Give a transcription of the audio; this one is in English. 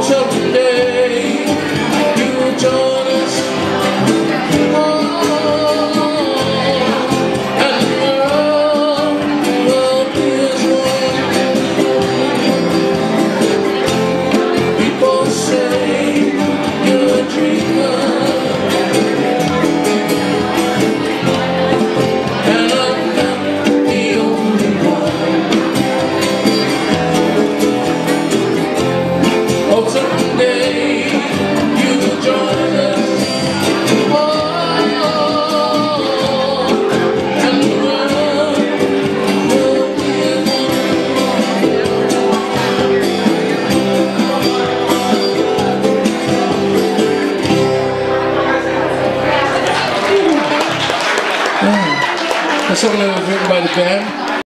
Someday you'll join us, and the world is one. People say you're a dreamer, and I'm not the only one. Oh, someday you'll join us, and the world will be one. That's something that was written by the band.